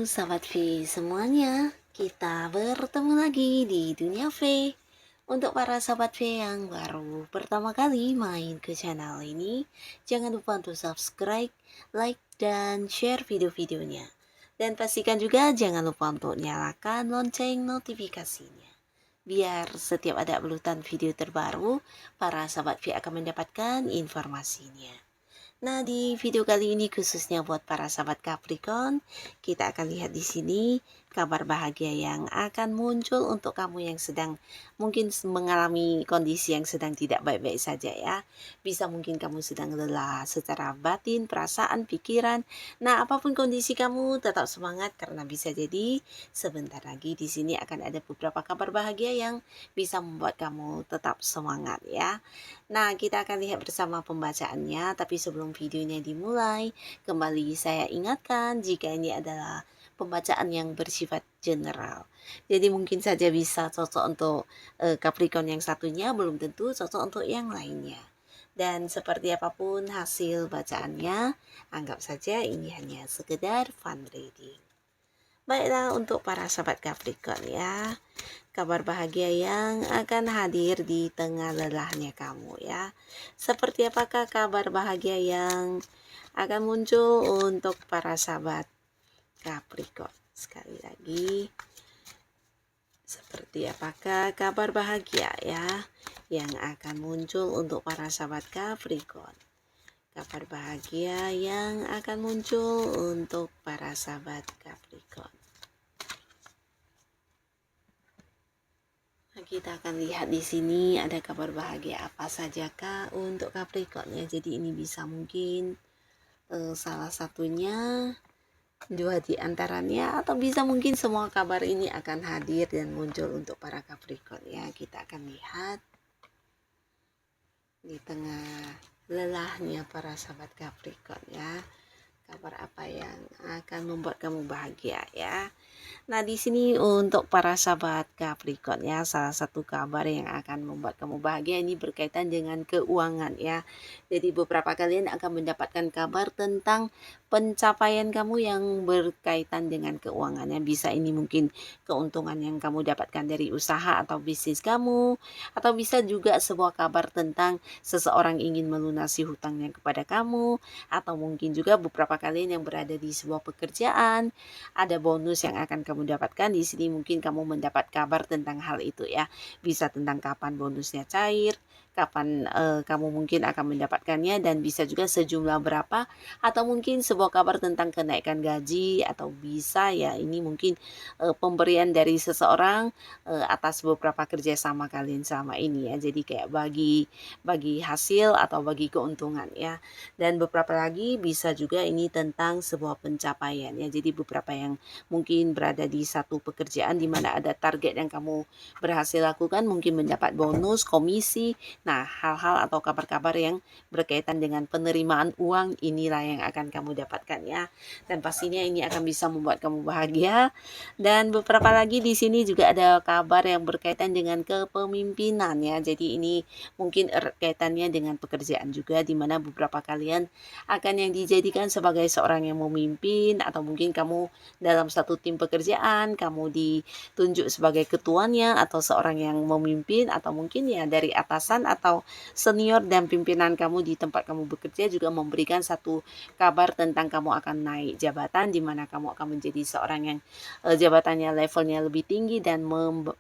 Sahabat V semuanya, kita bertemu lagi di Dunia V. Untuk para sahabat V yang baru pertama kali main ke channel ini, jangan lupa untuk subscribe, like, dan share video-videonya. Dan pastikan juga jangan lupa untuk nyalakan lonceng notifikasinya. Biar setiap ada uploadan video terbaru, para sahabat V akan mendapatkan informasinya. Nah, di video kali ini khususnya buat para sahabat Capricorn, kita akan lihat di sini kabar bahagia yang akan muncul untuk kamu yang sedang mungkin mengalami kondisi yang sedang tidak baik-baik saja ya. Bisa mungkin kamu sedang lelah secara batin, perasaan, pikiran. Nah, apapun kondisi kamu tetap semangat karena bisa jadi sebentar lagi di sini akan ada beberapa kabar bahagia yang bisa membuat kamu tetap semangat ya. Nah, kita akan lihat bersama pembacaannya, tapi sebelum videonya dimulai, kembali saya ingatkan jika ini adalah pembacaan yang bersifat general. Jadi mungkin saja bisa cocok untuk Capricorn yang satunya, belum tentu cocok untuk yang lainnya. Dan seperti apapun hasil bacaannya, anggap saja ini hanya sekedar fun reading. Baiklah, untuk para sahabat Capricorn ya, kabar bahagia yang akan hadir di tengah lelahnya kamu ya. Seperti apakah kabar bahagia yang akan muncul untuk para sahabat Capricorn? Sekali lagi, seperti apakah kabar bahagia ya yang akan muncul untuk para sahabat Capricorn? Kabar bahagia yang akan muncul untuk para sahabat Capricorn. Nah, kita akan lihat di sini ada kabar bahagia apa saja kah untuk Capricorn ya. Jadi ini bisa mungkin salah satunya, dua di antaranya, atau bisa mungkin semua kabar ini akan hadir dan muncul untuk para Capricorn ya. Kita akan lihat di tengah lelahnya para sahabat Capricorn ya, kabar apa yang akan membuat kamu bahagia ya. Nah, di sini untuk para sahabat Capricorn ya, salah satu kabar yang akan membuat kamu bahagia ini berkaitan dengan keuangan ya. Jadi beberapa kalian akan mendapatkan kabar tentang pencapaian kamu yang berkaitan dengan keuangannya. Bisa ini mungkin keuntungan yang kamu dapatkan dari usaha atau bisnis kamu, atau bisa juga sebuah kabar tentang seseorang ingin melunasi hutangnya kepada kamu, atau mungkin juga beberapa kalian yang berada di sebuah pekerjaan, ada bonus yang akan kamu dapatkan. Di sini mungkin kamu mendapat kabar tentang hal itu ya. Bisa tentang kapan bonusnya cair, kapan kamu mungkin akan mendapatkannya, dan bisa juga sejumlah berapa, atau mungkin sebuah kabar tentang kenaikan gaji, atau bisa ya ini mungkin pemberian dari seseorang atas beberapa kerjasama kalian selama ini ya. Jadi kayak bagi hasil atau bagi keuntungan ya. Dan beberapa lagi bisa juga ini tentang sebuah pencapaian ya. Jadi beberapa yang mungkin berada di satu pekerjaan di mana ada target yang kamu berhasil lakukan, mungkin mendapat bonus, komisi. Nah, hal-hal atau kabar-kabar yang berkaitan dengan penerimaan uang inilah yang akan kamu dapatkan ya. Dan pastinya ini akan bisa membuat kamu bahagia. Dan beberapa lagi di sini juga ada kabar yang berkaitan dengan kepemimpinan ya. Jadi ini mungkin kaitannya dengan pekerjaan juga, di mana beberapa kalian akan yang dijadikan sebagai seorang yang memimpin, atau mungkin kamu dalam satu tim pekerjaan, kamu ditunjuk sebagai ketuanya atau seorang yang memimpin, atau mungkin ya dari atasan atau senior dan pimpinan kamu di tempat kamu bekerja juga memberikan satu kabar tentang kamu akan naik jabatan, di mana kamu akan menjadi seorang yang jabatannya levelnya lebih tinggi dan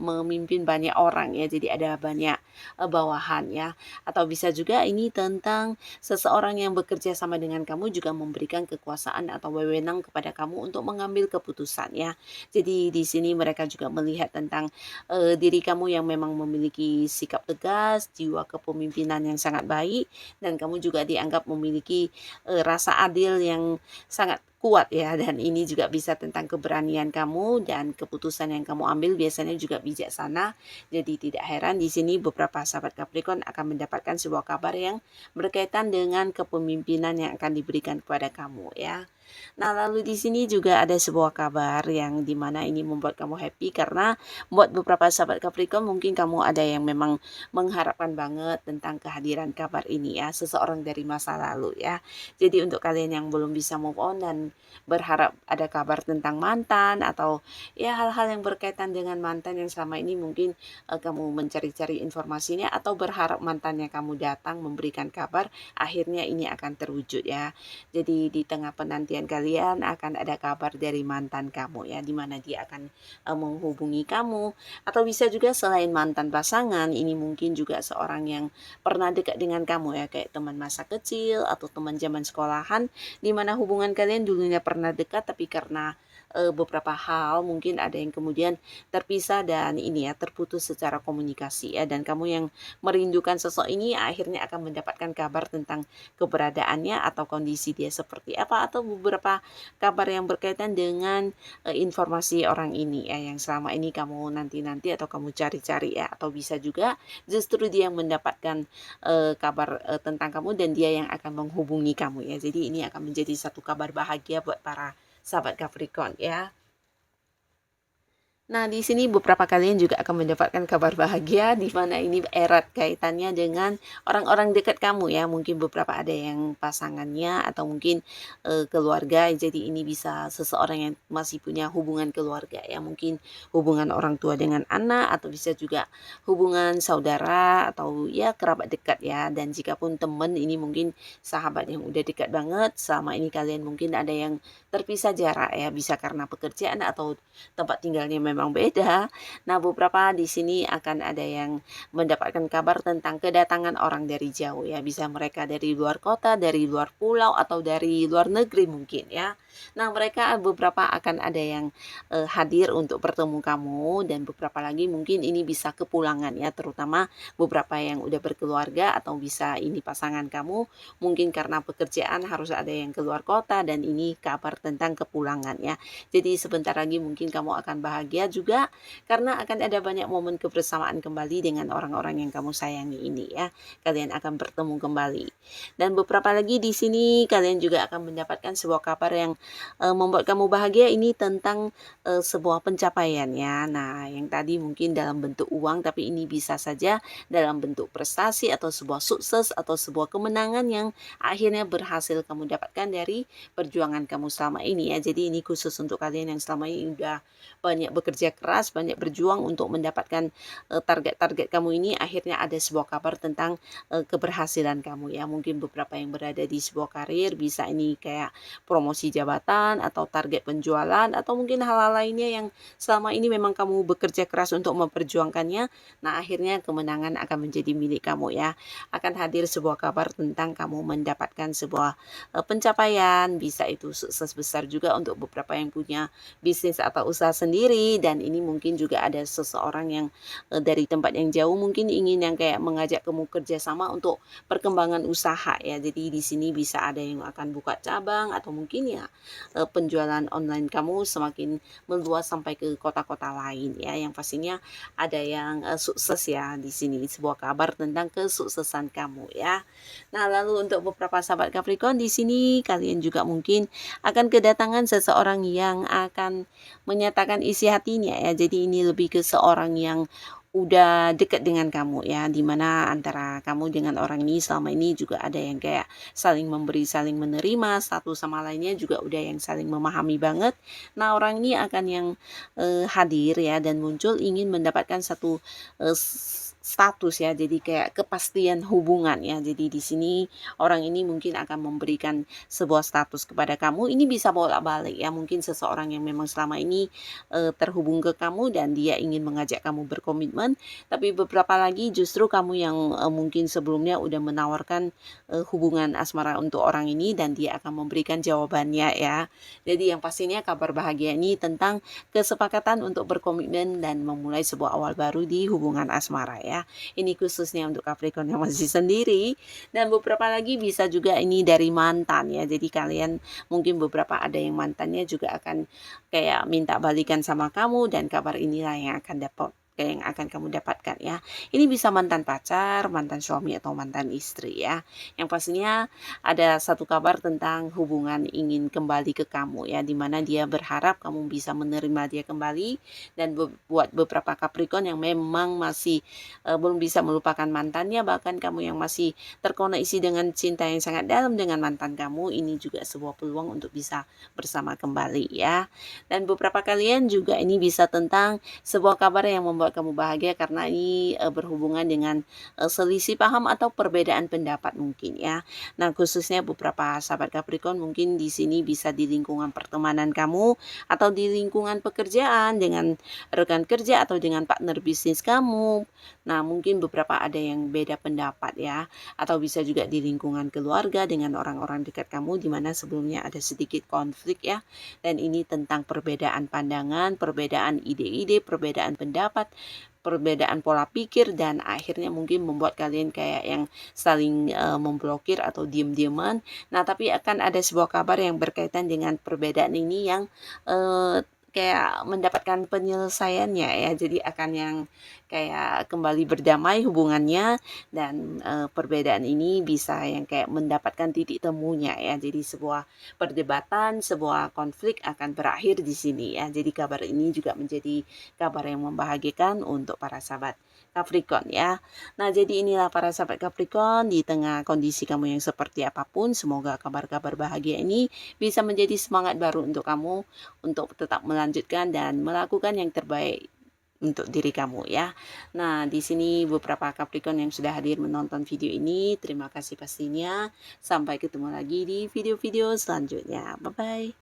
memimpin banyak orang ya. Jadi ada banyak bawahan ya. Atau bisa juga ini tentang seseorang yang bekerja sama dengan kamu juga memberikan kekuasaan atau wewenang kepada kamu untuk mengambil keputusan ya. Jadi di sini mereka juga melihat tentang diri kamu yang memang memiliki sikap tegas, jiwa kepemimpinan yang sangat baik, dan kamu juga dianggap memiliki rasa adil yang sangat kuat ya. Dan ini juga bisa tentang keberanian kamu, dan keputusan yang kamu ambil biasanya juga bijaksana. Jadi tidak heran di sini beberapa sahabat Capricorn akan mendapatkan sebuah kabar yang berkaitan dengan kepemimpinan yang akan diberikan kepada kamu ya. Nah, lalu di sini juga ada sebuah kabar yang dimana ini membuat kamu happy, karena buat beberapa sahabat Capricorn mungkin kamu ada yang memang mengharapkan banget tentang kehadiran kabar ini ya, seseorang dari masa lalu ya. Jadi untuk kalian yang belum bisa move on dan akan berharap ada kabar tentang mantan, atau ya hal-hal yang berkaitan dengan mantan yang selama ini mungkin kamu mencari-cari informasinya, atau berharap mantannya kamu datang memberikan kabar, akhirnya ini akan terwujud ya. Jadi di tengah penantian kalian akan ada kabar dari mantan kamu ya, dimana dia akan menghubungi kamu. Atau bisa juga selain mantan pasangan, ini mungkin juga seorang yang pernah dekat dengan kamu ya, kayak teman masa kecil atau teman zaman sekolahan, di mana hubungan kalian dulunya pernah dekat, tapi karena beberapa hal mungkin ada yang kemudian terpisah dan ini ya, terputus secara komunikasi ya, dan kamu yang merindukan sosok ini akhirnya akan mendapatkan kabar tentang keberadaannya atau kondisi dia seperti apa, atau beberapa kabar yang berkaitan dengan informasi orang ini ya, yang selama ini kamu nanti-nanti atau kamu cari-cari ya. Atau bisa juga justru dia yang mendapatkan kabar tentang kamu dan dia yang akan menghubungi kamu ya. Jadi ini akan menjadi satu kabar bahagia buat para sahabat Capricorn ya. Nah, di sini beberapa kalian juga akan mendapatkan kabar bahagia, di mana ini erat kaitannya dengan orang-orang dekat kamu ya. Mungkin beberapa ada yang pasangannya atau mungkin keluarga. Jadi ini bisa seseorang yang masih punya hubungan keluarga ya. Mungkin hubungan orang tua dengan anak, atau bisa juga hubungan saudara atau ya kerabat dekat ya. Dan jika pun teman, ini mungkin sahabat yang udah dekat banget. Selama ini kalian mungkin ada yang terpisah jarak ya, bisa karena pekerjaan atau tempat tinggalnya memang beda. Nah, beberapa di sini akan ada yang mendapatkan kabar tentang kedatangan orang dari jauh ya. Bisa mereka dari luar kota, dari luar pulau, atau dari luar negeri mungkin ya. Nah, mereka beberapa akan ada yang hadir untuk bertemu kamu, dan beberapa lagi mungkin ini bisa kepulangan ya, terutama beberapa yang udah berkeluarga, atau bisa ini pasangan kamu mungkin karena pekerjaan harus ada yang keluar kota, dan ini kabar tentang kepulangan ya. Jadi sebentar lagi mungkin kamu akan bahagia juga, karena akan ada banyak momen kebersamaan kembali dengan orang-orang yang kamu sayangi ini ya. Kalian akan bertemu kembali. Dan beberapa lagi di sini kalian juga akan mendapatkan sebuah kabar yang membuat kamu bahagia, ini tentang sebuah pencapaian ya. Nah, yang tadi mungkin dalam bentuk uang, tapi ini bisa saja dalam bentuk prestasi atau sebuah sukses atau sebuah kemenangan yang akhirnya berhasil kamu dapatkan dari perjuangan kamu selama ini ya. Jadi ini khusus untuk kalian yang selama ini udah banyak bekerja keras, banyak berjuang untuk mendapatkan target-target kamu ini, akhirnya ada sebuah kabar tentang keberhasilan kamu ya. Mungkin beberapa yang berada di sebuah karir, bisa ini kayak promosi jabatan atau target penjualan, atau mungkin hal-hal lainnya yang selama ini memang kamu bekerja keras untuk memperjuangkannya. Nah, akhirnya kemenangan akan menjadi milik kamu ya. Akan hadir sebuah kabar tentang kamu mendapatkan sebuah pencapaian, bisa itu sukses besar juga untuk beberapa yang punya bisnis atau usaha sendiri. Dan ini mungkin juga ada seseorang yang dari tempat yang jauh mungkin ingin yang kayak mengajak kamu kerjasama untuk perkembangan usaha ya. Jadi di sini bisa ada yang akan buka cabang, atau mungkin ya penjualan online kamu semakin meluas sampai ke kota-kota lain ya. Yang pastinya ada yang sukses ya di sini, sebuah kabar tentang kesuksesan kamu ya. Nah, lalu untuk beberapa sahabat Capricorn di sini kalian juga mungkin akan kedatangan seseorang yang akan menyatakan isi hatinya ya. Jadi ini lebih ke seorang yang udah dekat dengan kamu ya, dimana antara kamu dengan orang ini selama ini juga ada yang kayak saling memberi, saling menerima, satu sama lainnya juga udah yang saling memahami banget. Nah, orang ini akan yang hadir ya, dan muncul ingin mendapatkan satu status ya, jadi kayak kepastian hubungan ya. Jadi di sini orang ini mungkin akan memberikan sebuah status kepada kamu. Ini bisa bolak-balik ya, mungkin seseorang yang memang selama ini terhubung ke kamu dan dia ingin mengajak kamu berkomitmen, tapi beberapa lagi justru kamu yang mungkin sebelumnya udah menawarkan hubungan asmara untuk orang ini, dan dia akan memberikan jawabannya ya. Jadi yang pastinya kabar bahagia ini tentang kesepakatan untuk berkomitmen dan memulai sebuah awal baru di hubungan asmara ya. Ini khususnya untuk Capricorn yang masih sendiri, dan beberapa lagi bisa juga ini dari mantan ya. Jadi kalian mungkin beberapa ada yang mantannya juga akan kayak minta balikan sama kamu, dan kabar inilah yang akan yang akan kamu dapatkan ya. Ini bisa mantan pacar, mantan suami atau mantan istri ya. Yang pastinya ada satu kabar tentang hubungan ingin kembali ke kamu ya, dimana dia berharap kamu bisa menerima dia kembali. Dan buat beberapa Capricorn yang memang masih belum bisa melupakan mantannya, bahkan kamu yang masih terkoneksi dengan cinta yang sangat dalam dengan mantan kamu, ini juga sebuah peluang untuk bisa bersama kembali ya. Dan beberapa kalian juga ini bisa tentang sebuah kabar yang membuat kamu bahagia, karena ini berhubungan dengan selisih paham atau perbedaan pendapat mungkin ya. Nah, khususnya beberapa sahabat Capricorn mungkin di sini bisa di lingkungan pertemanan kamu atau di lingkungan pekerjaan dengan rekan kerja atau dengan partner bisnis kamu. Nah, mungkin beberapa ada yang beda pendapat ya, atau bisa juga di lingkungan keluarga dengan orang-orang dekat kamu di mana sebelumnya ada sedikit konflik ya. Dan ini tentang perbedaan pandangan, perbedaan ide-ide, perbedaan pendapat, perbedaan pola pikir, dan akhirnya mungkin membuat kalian kayak yang saling memblokir atau diem-dieman. Nah, tapi akan ada sebuah kabar yang berkaitan dengan perbedaan ini yang kayak mendapatkan penyelesaiannya ya. Jadi akan yang kayak kembali berdamai hubungannya, dan perbedaan ini bisa yang kayak mendapatkan titik temunya ya. Jadi sebuah perdebatan, sebuah konflik akan berakhir di sini ya. Jadi kabar ini juga menjadi kabar yang membahagiakan untuk para sahabat Capricorn ya. Nah, jadi inilah para sahabat Capricorn, di tengah kondisi kamu yang seperti apapun, semoga kabar-kabar bahagia ini bisa menjadi semangat baru untuk kamu untuk tetap melanjutkan dan melakukan yang terbaik untuk diri kamu ya. Nah, di sini beberapa Capricorn yang sudah hadir menonton video ini, terima kasih pastinya. Sampai ketemu lagi di video-video selanjutnya. Bye-bye.